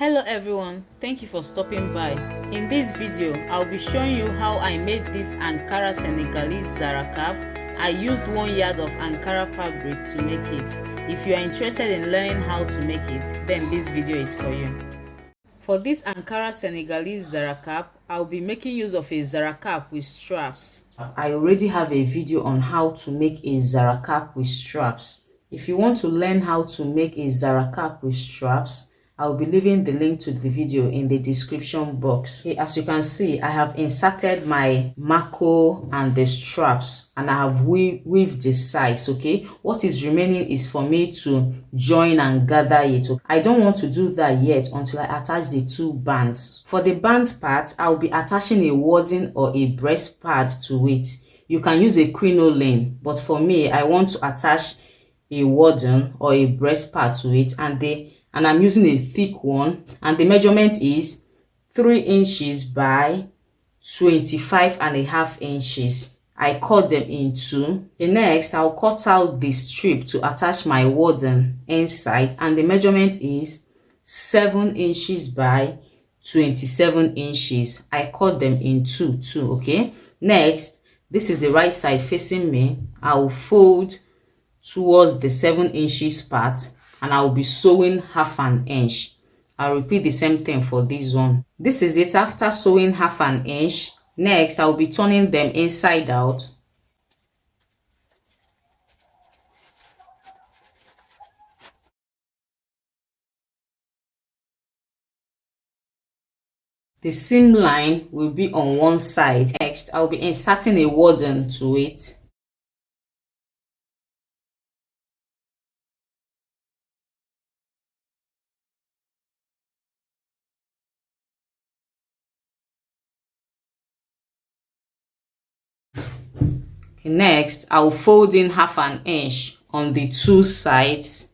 Hello everyone, thank you for stopping by. In this video, I'll be showing you how I made this Ankara Senegalese Zara cap. I used 1 yard of Ankara fabric to make it. If you are interested in learning how to make it, then this video is for you. For this Ankara Senegalese Zara cap, I'll be making use of a Zara cap with straps. I already have a video on how to make a Zara cap with straps. If you want to learn how to make a Zara cap with straps, I'll be leaving the link to the video in the description box. Okay, as you can see, I have inserted my mako and the straps, and I have weaved the sides. Okay, what is remaining is for me to join and gather it. I don't want to do that yet until I attach the two bands. For the band part, I'll be attaching a wadding or a breast pad to it. You can use a crinoline, but for me, I want to attach a wadding or a breast pad to it, and I'm using a thick one, and the measurement is 3 inches by 25.5 inches. I cut them in two. The next, I'll cut out the strip to attach my wadding inside, and the measurement is 7 inches by 27 inches. I cut them in two too. Okay, next, this is the right side facing me. I will fold towards the 7 inches part, and I will be sewing 1/2 inch. I'll repeat the same thing for this one. This is it after sewing 1/2 inch. Next, I'll be turning them inside out. The seam line will be on one side. Next, I'll be inserting a wadding to it. Next, I'll fold in 1/2 inch on the two sides.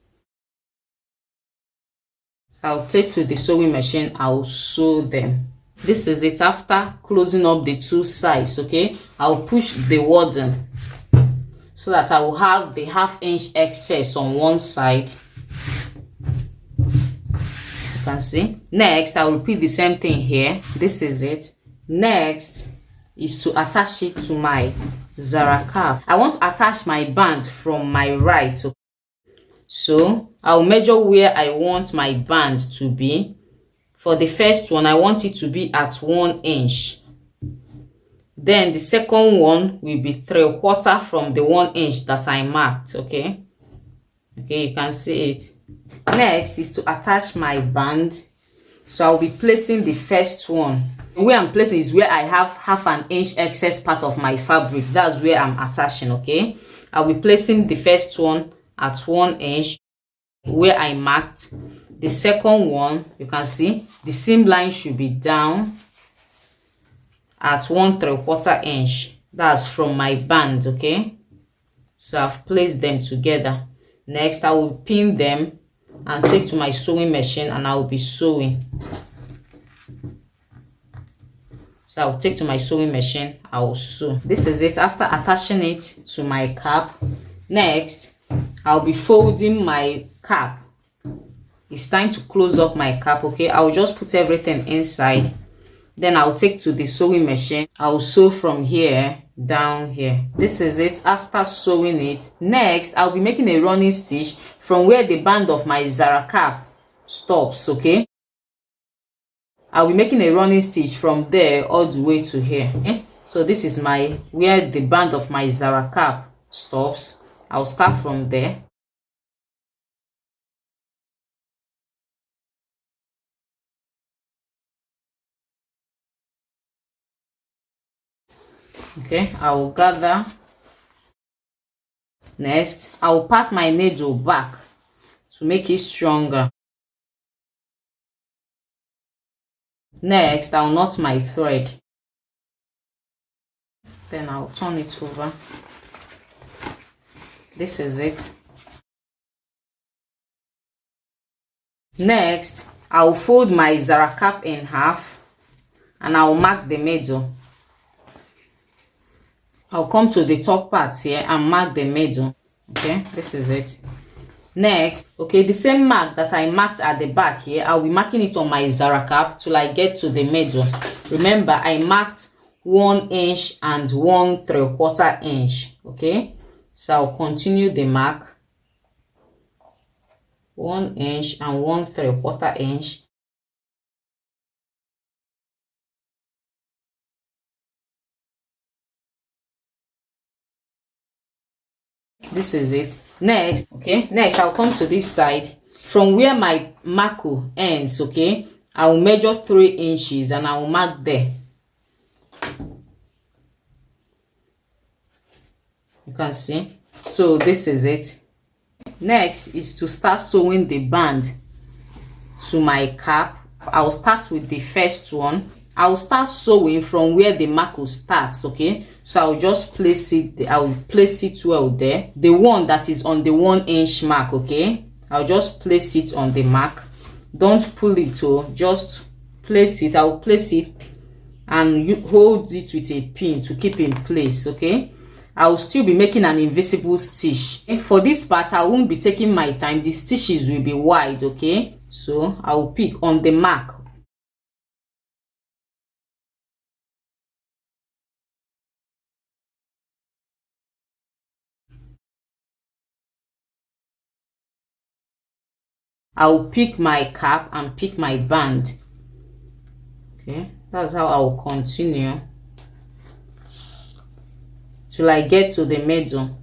So I'll take to the sewing machine, I'll sew them. This is it after closing up the two sides. Okay, I'll push the wadding so that I will have the 1/2 inch excess on one side. You can see. Next, I'll repeat the same thing here. This is it. Next is to attach it to my Zara cap. I want to attach my band from my right, so I'll measure where I want my band to be. For the first one, I want it to be at 1 inch. Then the second one will be 3/4 from the 1 inch that I marked. Okay, you can see it. Next is to attach my band, so I'll be placing the first one. Where I'm placing is where I have 1/2 inch excess part of my fabric. That's where I'm attaching. Okay, I'll be placing the first one at 1 inch where I marked. The second one, you can see the seam line should be down at 1/3/4 inch. That's from my band. Okay, so I've placed them together. Next, I will pin them and take to my sewing machine, and I will be sewing. So I'll take to my sewing machine, I will sew. This is it after attaching it to my cap. Next, I'll be folding my cap. It's time to close up my cap. Okay, I'll just put everything inside. Then I'll take to the sewing machine. I'll sew from here down here. This is it after sewing it. Next, I'll be making a running stitch from where the band of my Zara cap stops. Okay, I'll be making a running stitch from there all the way to here. Okay? So this is where the band of my Zara cap stops. I'll start from there. Okay, I will gather. Next, I will pass my needle back to make it stronger. Next, I'll knot my thread. Then I'll turn it over. This is it. Next, I'll fold my Zara cap in half, and I'll mark the middle. I'll come to the top part here and mark the middle. Okay, this is it. Next, okay, the same mark that I marked at the back here, I'll be marking it on my Zara cap till I get to the middle. Remember, I marked 1 inch and 1/3 inch. Okay, so I'll continue the mark, 1 inch and 1/3 inch. This is it. Next, okay, next I'll come to this side. From where my marco ends, okay, I will measure 3 inches and I will mark there. You can see. So this is it. Next is to start sewing the band to my cap. I'll start with the first one. I'll start sewing from where the marco starts. Okay, so I'll just place it, I'll place it well there, the one that is on the 1 inch mark. Okay, I'll just place it on the mark. Don't pull it, oh, just place it. I'll place it and you hold it with a pin to keep in place. Okay, I will still be making an invisible stitch. For this part, I won't be taking my time. The stitches will be wide. Okay, so I will pick on the mark. I will pick my cap and pick my band. Okay, that's how I will continue till I get to the middle.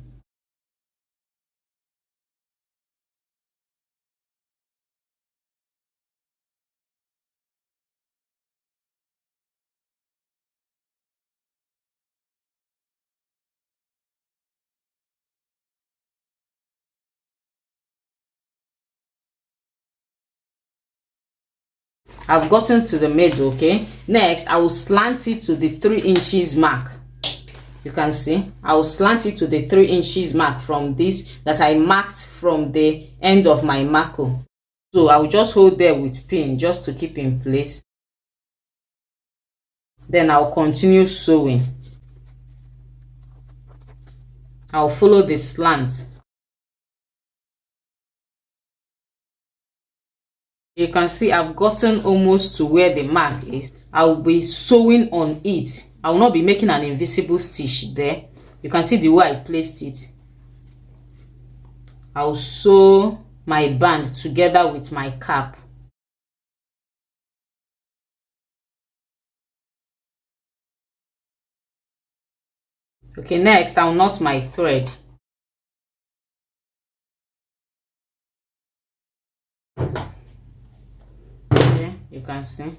I've gotten to the middle. Okay, next I will slant it to the 3 inches mark. You can see I will slant it to the 3 inches mark from this that I marked from the end of my marco. So I will just hold there with pin just to keep in place. Then I'll continue sewing. I'll follow the slant. You can see I've gotten almost to where the mark is. I'll be sewing on it. I will not be making an invisible stitch there. You can see the way I placed it. I'll sew my band together with my cap. Okay, next I'll knot my thread. Okay, you can see.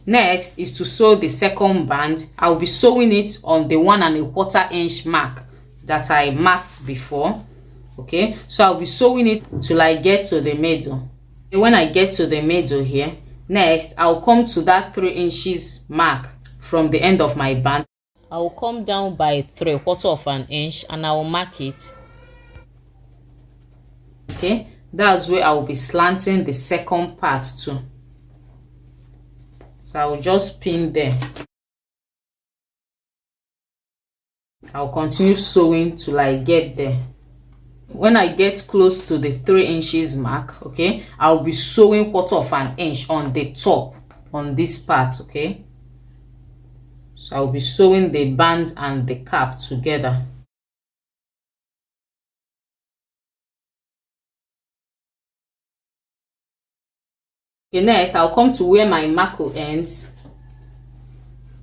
Next is to sew the second band. I'll be sewing it on the 1 1/4 inch mark that I marked before. Okay, so I'll be sewing it till I get to the middle. When I get to the middle here, next I'll come to that 3 inches mark from the end of my band. I will come down by 3/4 inch and I will mark it. Okay, that's where I will be slanting the second part too. So I will just pin there. I'll continue sewing till I get there. When I get close to the 3 inches mark, okay, I'll be sewing 1/4 inch on the top on this part. Okay, so I'll be sewing the band and the cap together. Okay, next I'll come to where my marco ends.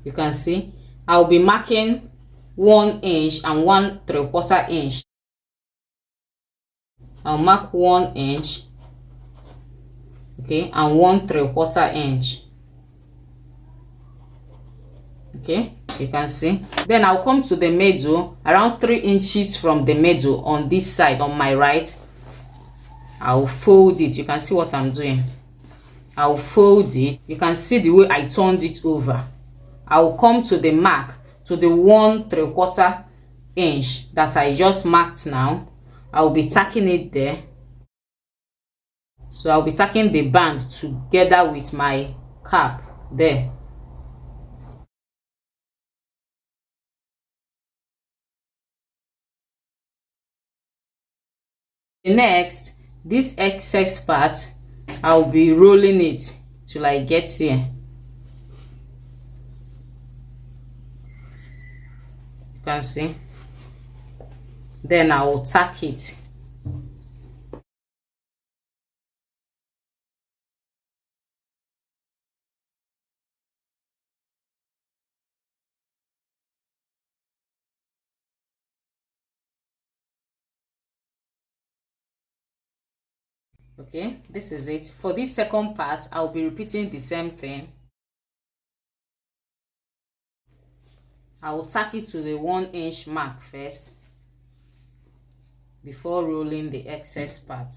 You can see I'll be marking 1 inch and 1/3 inch. I'll mark 1 inch, okay, and 1/3 inch. Okay, you can see. Then I'll come to the middle, around 3 inches from the middle on this side on my right. I'll fold it. You can see what I'm doing. I'll fold it. You can see the way I turned it over. I'll come to the mark, to the 1/3 inch that I just marked now. I'll be tacking it there. So I'll be tacking the band together with my cap there. Next, this excess part, I'll be rolling it till I get here. You can see. Then I will tack it. Okay, this is it. For this second part, I'll be repeating the same thing. I will tack it to the 1-inch mark first before rolling the excess part.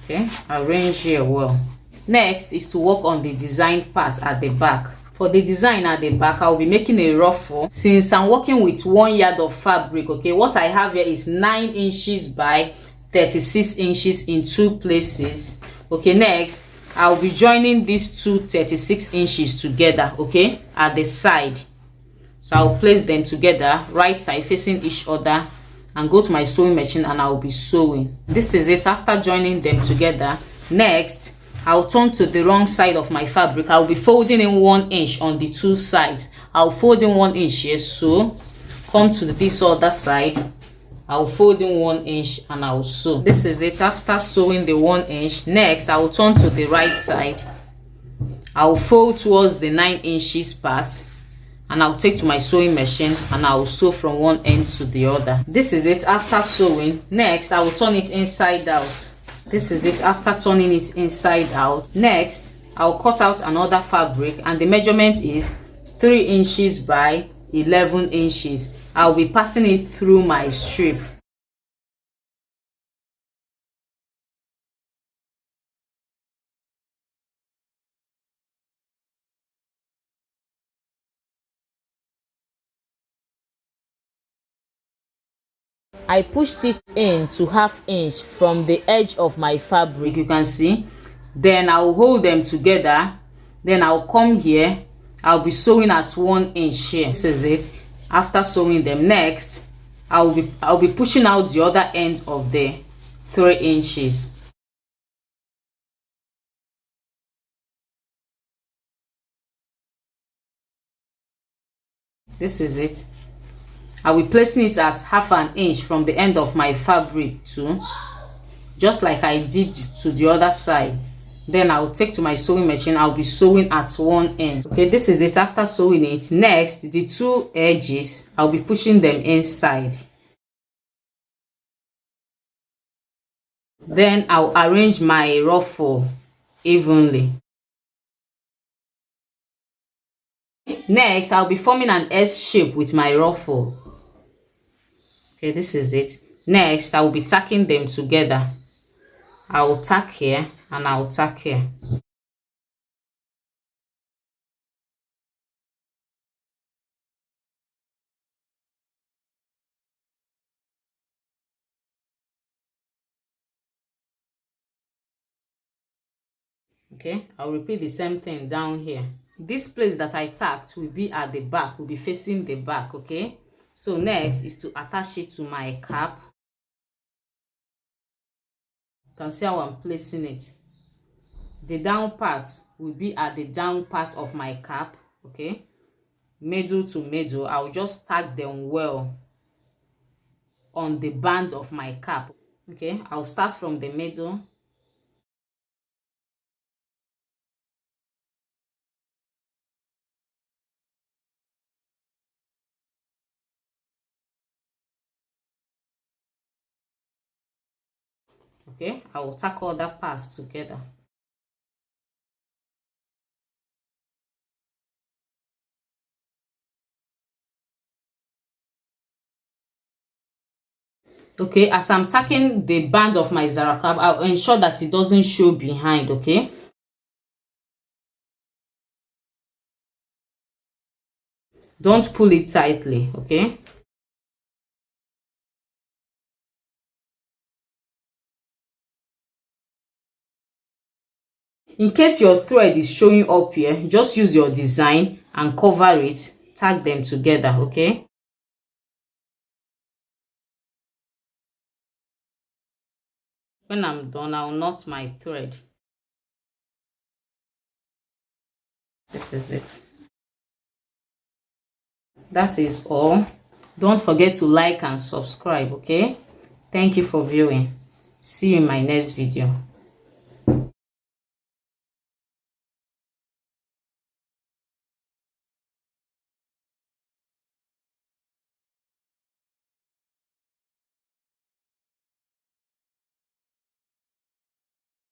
Okay, arrange here well. Next is to work on the design part at the back. For the design at the back, I'll be making a ruffle. Since I'm working with 1 yard of fabric, okay, what I have here is 9 inches by 36 inches in 2 places. Okay, next I'll be joining these two 36 inches together, okay, at the side. So I'll place them together, right side facing each other, and go to my sewing machine and I'll be sewing. This is it after joining them together. Next, I'll turn to the wrong side of my fabric. I'll be folding in 1 inch on the 2 sides. I'll fold in 1 inch here, so come to this other side. I'll fold in 1 inch and I'll sew. This is it after sewing the 1 inch. Next, I will turn to the right side. I'll fold towards the 9 inches part, and I'll take to my sewing machine and I'll sew from one end to the other. This is it after sewing. Next, I will turn it inside out. This is it after turning it inside out. Next, I'll cut out another fabric, and the measurement is 3 inches by 11 inches. I'll be passing it through my strip. I pushed it in to 1/2 inch from the edge of my fabric, you can see. Then I'll hold them together. Then I'll come here. I'll be sewing at 1 inch here. This is it. After sewing them, next I'll be pushing out the other end of the 3 inches. This is it. I'll be placing it at 1/2 inch from the end of my fabric too, just like I did to the other side. Then I'll take to my sewing machine. I'll be sewing at 1 end. Okay, this is it after sewing it. Next, the 2 edges, I'll be pushing them inside. Then I'll arrange my ruffle evenly. Next, I'll be forming an S shape with my ruffle. Okay, this is it. Next, I will be tacking them together. I will tack here and I will tack here. Okay, I'll repeat the same thing down here. This place that I tacked will be at the back, will be facing the back. Okay, so next is to attach it to my cap. You can see how I'm placing it. The down part will be at the down part of my cap. Okay, middle to middle. I'll just tack them well on the band of my cap. Okay, I'll start from the middle. Okay, I will tack all that parts together. Okay, as I'm tacking the band of my Zara cap, I'll ensure that it doesn't show behind. Okay, don't pull it tightly. Okay, in case your thread is showing up here, just use your design and cover it, tag them together. Okay, when I'm done, I'll knot my thread. This is it. That is all. Don't forget to like and subscribe. Okay, thank you for viewing. See you in my next video.